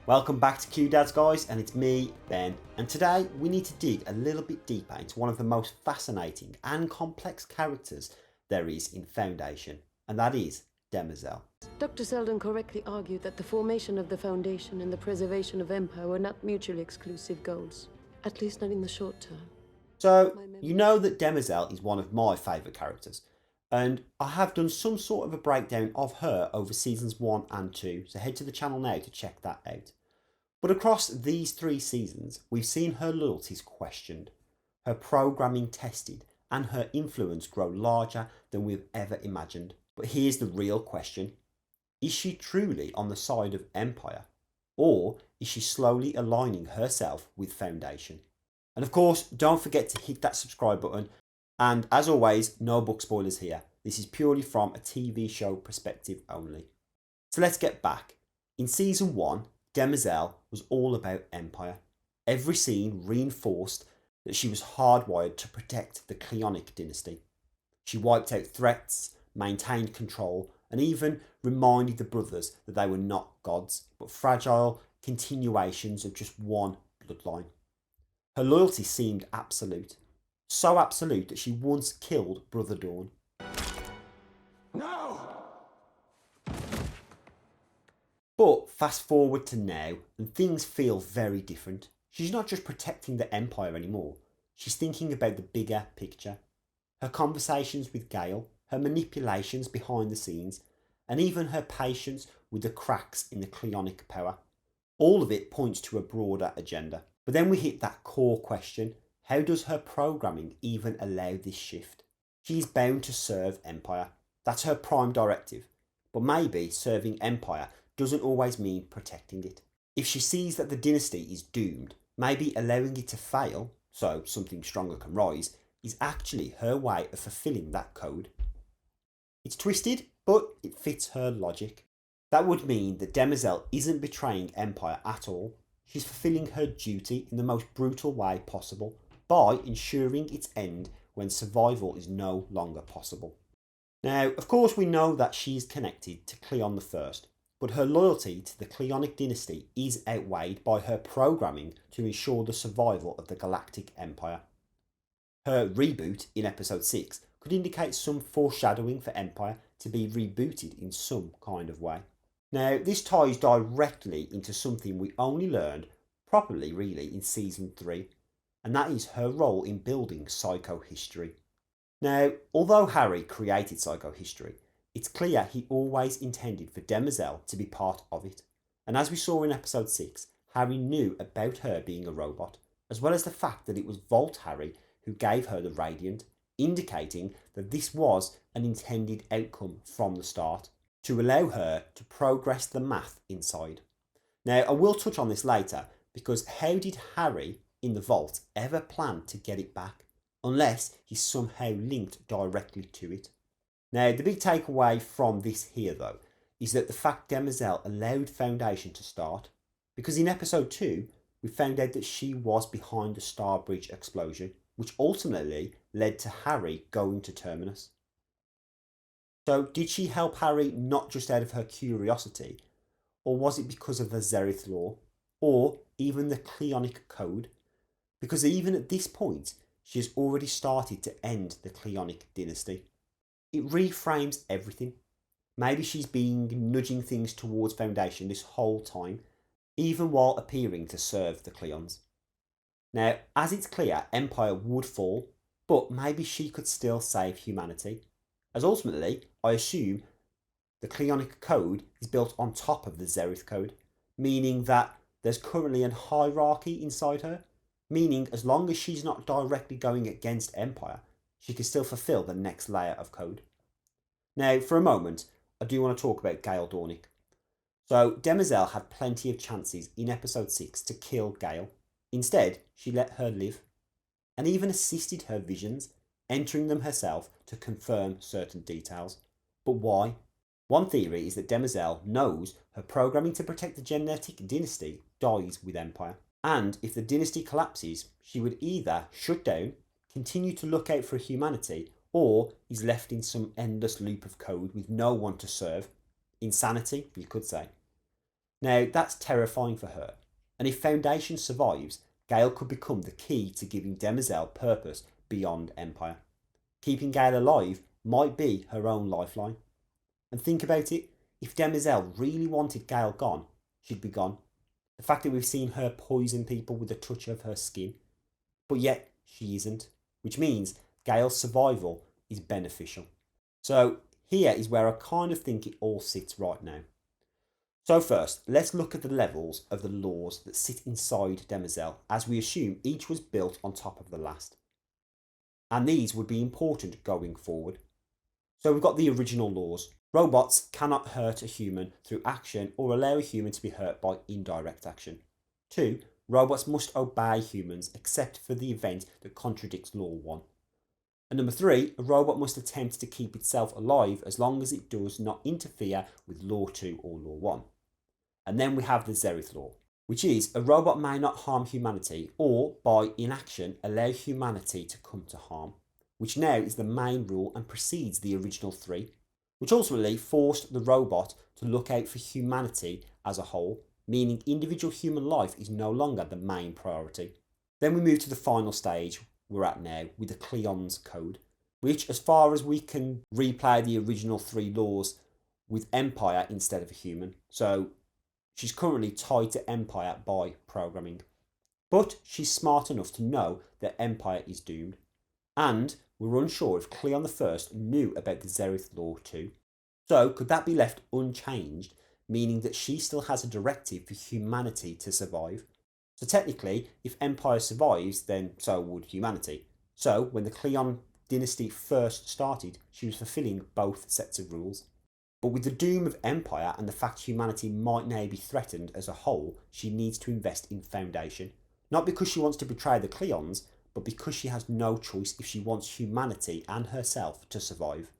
Welcome back to Q-Dads guys, and it's me, Ben, and today we need to dig a little bit deeper into one of the most fascinating and complex characters there is in Foundation, and that is Demerzel. Dr. Selden correctly argued that the formation of the Foundation and the preservation of Empire were not mutually exclusive goals, at least not in the short term. So, you know that Demerzel is one of my favourite characters, and I have done some sort of a breakdown of her over seasons 1 and 2, so head to the channel now to check that out. But across these 3 seasons, we've seen her loyalties questioned, her programming tested, and her influence grow larger than we've ever imagined. But here's the real question. Is she truly on the side of Empire? Or is she slowly aligning herself with Foundation? And of course, don't forget to hit that subscribe button. And as always, no book spoilers here. This is purely from a TV show perspective only. So let's get back. In season 1, Demerzel was all about Empire. Every scene reinforced that she was hardwired to protect the Cleonic dynasty. She wiped out threats, maintained control, and even reminded the brothers that they were not gods, but fragile continuations of just one bloodline. Her loyalty seemed absolute. So absolute that she once killed Brother Dawn. No! But fast forward to now, and things feel very different. She's not just protecting the Empire anymore. She's thinking about the bigger picture. Her conversations with Gaal, her manipulations behind the scenes, and even her patience with the cracks in the Cleonic power. All of it points to a broader agenda. But then we hit that core question. How does her programming even allow this shift? She's bound to serve Empire. That's her prime directive. But maybe serving Empire doesn't always mean protecting it. If she sees that the dynasty is doomed, maybe allowing it to fail, so something stronger can rise, is actually her way of fulfilling that code. It's twisted, but it fits her logic. That would mean that Demerzel isn't betraying Empire at all. She's fulfilling her duty in the most brutal way possible by ensuring its end when survival is no longer possible. Now, of course, we know that she's connected to Cleon the First, but her loyalty to the Cleonic dynasty is outweighed by her programming to ensure the survival of the Galactic Empire. Her reboot in episode 6 could indicate some foreshadowing for Empire to be rebooted in some kind of way. Now, this ties directly into something we only learned properly really in season 3, and that is her role in building psychohistory. Now, although Harry created psychohistory, it's clear he always intended for Demerzel to be part of it. And as we saw in episode 6, Harry knew about her being a robot, as well as the fact that it was Vault Harry who gave her the Radiant, indicating that this was an intended outcome from the start, to allow her to progress the math inside. Now, I will touch on this later, because how did Harry in the Vault ever plan to get it back, unless he's somehow linked directly to it? Now, the big takeaway from this here, though, is that the fact Demerzel allowed Foundation to start, because in episode 2, we found out that she was behind the Starbridge explosion, which ultimately led to Harry going to Terminus. So, did she help Harry not just out of her curiosity, or was it because of the Zerith law, or even the Cleonic code? Because even at this point, she has already started to end the Cleonic dynasty. It reframes everything. Maybe she's been nudging things towards Foundation this whole time, even while appearing to serve the Cleons. Now, as it's clear, Empire would fall, but maybe she could still save humanity. As ultimately, I assume the Cleonic code is built on top of the Zerith code, meaning that there's currently a hierarchy inside her, meaning as long as she's not directly going against Empire, she can still fulfill the next layer of code. Now, for a moment, I do want to talk about Gaal Dornick. So, Demerzel had plenty of chances in episode 6 to kill Gaal. Instead, she let her live, and even assisted her visions, entering them herself to confirm certain details. But why? One theory is that Demerzel knows her programming to protect the genetic dynasty dies with Empire, and if the dynasty collapses, she would either shut down, continue to look out for humanity, or is left in some endless loop of code with no one to serve. Insanity, you could say. Now, that's terrifying for her, and if Foundation survives, Gaal could become the key to giving Demerzel purpose beyond Empire. Keeping Gaal alive might be her own lifeline. And think about it, if Demerzel really wanted Gaal gone, she'd be gone. The fact that we've seen her poison people with a touch of her skin, but yet she isn't, which means Gaal's survival is beneficial. So here is where I kind of think it all sits right now. So first, let's look at the levels of the laws that sit inside Demerzel, as we assume each was built on top of the last. And these would be important going forward. So we've got the original laws. Robots cannot hurt a human through action or allow a human to be hurt by indirect action. 2. Robots must obey humans except for the event that contradicts Law 1. And number 3, a robot must attempt to keep itself alive as long as it does not interfere with Law 2 or Law 1. And then we have the Zerith Law, which is a robot may not harm humanity or, by inaction, allow humanity to come to harm, which now is the main rule and precedes the original 3, which ultimately forced the robot to look out for humanity as a whole, meaning individual human life is no longer the main priority. Then we move to the final stage we're at now with the Cleon's Code, which, as far as we can, replay the original 3 laws with Empire instead of a human. So she's currently tied to Empire by programming. But she's smart enough to know that Empire is doomed. And we're unsure if Cleon I knew about the Zerith Law too. So could that be left unchanged, meaning that she still has a directive for humanity to survive? So technically, if Empire survives, then so would humanity. So when the Cleon dynasty first started, she was fulfilling both sets of rules. But with the doom of Empire and the fact humanity might now be threatened as a whole, she needs to invest in Foundation. Not because she wants to betray the Cleons, but because she has no choice if she wants humanity and herself to survive.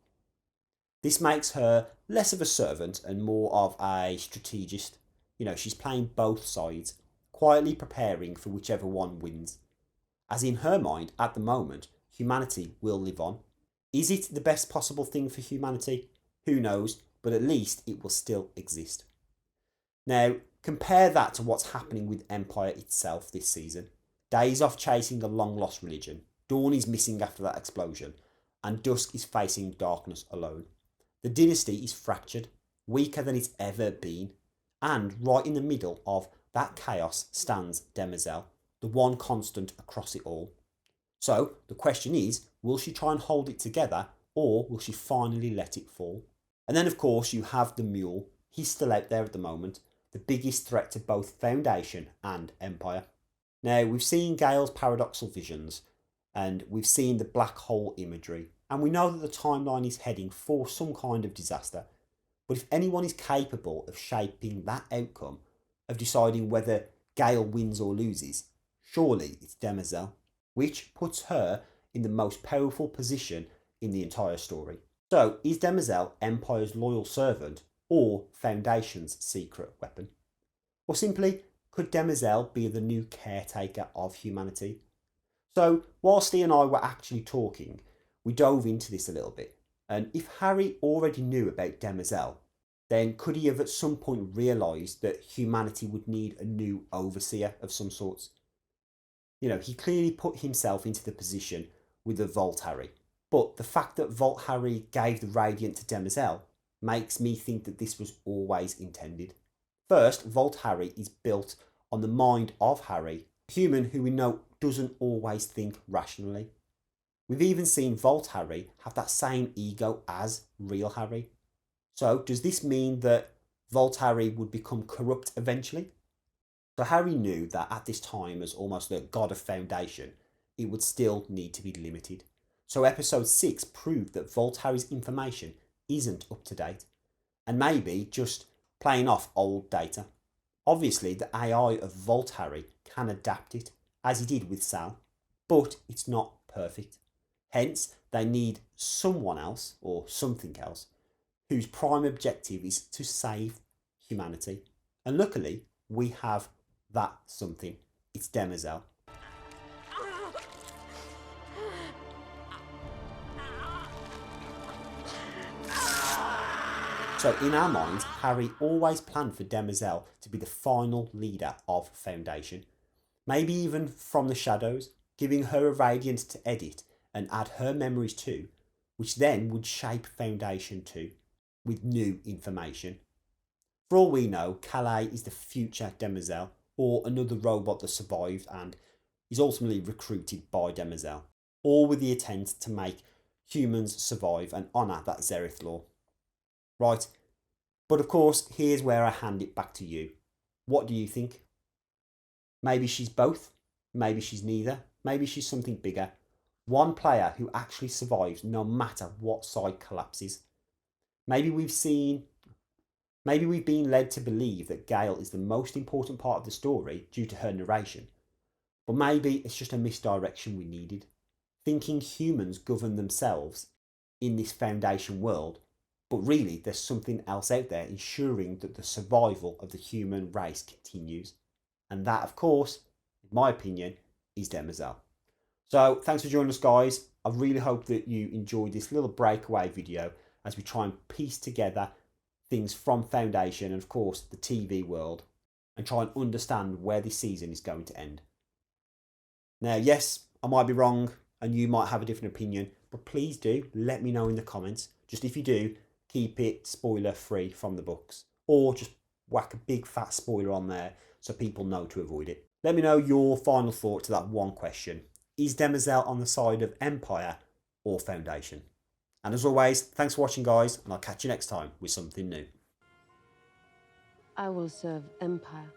This makes her less of a servant and more of a strategist. She's playing both sides, quietly preparing for whichever one wins. As in her mind, at the moment, humanity will live on. Is it the best possible thing for humanity? Who knows, but at least it will still exist. Now, compare that to what's happening with Empire itself this season. Day is off chasing a long-lost religion, Dawn is missing after that explosion, and Dusk is facing darkness alone. The dynasty is fractured, weaker than it's ever been, and right in the middle of that chaos stands Demerzel, the one constant across it all. So, the question is, will she try and hold it together, or will she finally let it fall? And then of course you have the Mule. He's still out there at the moment, the biggest threat to both Foundation and Empire. Now, we've seen Gaal's paradoxal visions, and we've seen the black hole imagery, and we know that the timeline is heading for some kind of disaster. But if anyone is capable of shaping that outcome, of deciding whether Gaal wins or loses, surely it's Demerzel, which puts her in the most powerful position in the entire story. So, is Demerzel Empire's loyal servant or Foundation's secret weapon? Or simply, could Demerzel be the new caretaker of humanity? So, whilst Lee and I were actually talking, we dove into this a little bit. And if Harry already knew about Demerzel, then could he have at some point realised that humanity would need a new overseer of some sorts? He clearly put himself into the position with the Vault Harry. But the fact that Vault Harry gave the Radiant to Demerzel makes me think that this was always intended. First, Vault Harry is built on the mind of Harry, a human who we know doesn't always think rationally. We've even seen Vault Harry have that same ego as real Harry. So does this mean that Vault Harry would become corrupt eventually? So Harry knew that at this time, as almost the god of Foundation, it would still need to be limited. So episode 6 proved that Vault Harry's information isn't up to date, and maybe just playing off old data. Obviously, the AI of Vault Harry can adapt it, as he did with Sal, but it's not perfect. Hence, they need someone else, or something else, whose prime objective is to save humanity. And luckily, we have that something. It's Demerzel. So in our minds, Harry always planned for Demerzel to be the final leader of Foundation. Maybe even from the shadows, giving her a radiance to edit and add her memories to, which then would shape Foundation 2 with new information. For all we know, Calais is the future Demerzel, or another robot that survived and is ultimately recruited by Demerzel, all with the intent to make humans survive and honour that Zereth law. Right, but of course, here's where I hand it back to you. What do you think? Maybe she's both, maybe she's neither, maybe she's something bigger. One player who actually survives no matter what side collapses. Maybe we've been led to believe that Gaal is the most important part of the story due to her narration. But maybe it's just a misdirection we needed. Thinking humans govern themselves in this Foundation world, but really there's something else out there ensuring that the survival of the human race continues. And that, of course, in my opinion, is Demerzel. So thanks for joining us, guys. I really hope that you enjoyed this little breakaway video as we try and piece together things from Foundation and, of course, the TV world and try and understand where this season is going to end. Now, yes, I might be wrong and you might have a different opinion, but please do let me know in the comments. Just if you do, keep it spoiler free from the books, or just whack a big fat spoiler on there so people know to avoid it. Let me know your final thought to that one question. Is Demerzel on the side of Empire or Foundation? And as always, thanks for watching, guys, and I'll catch you next time with something new. I will serve Empire.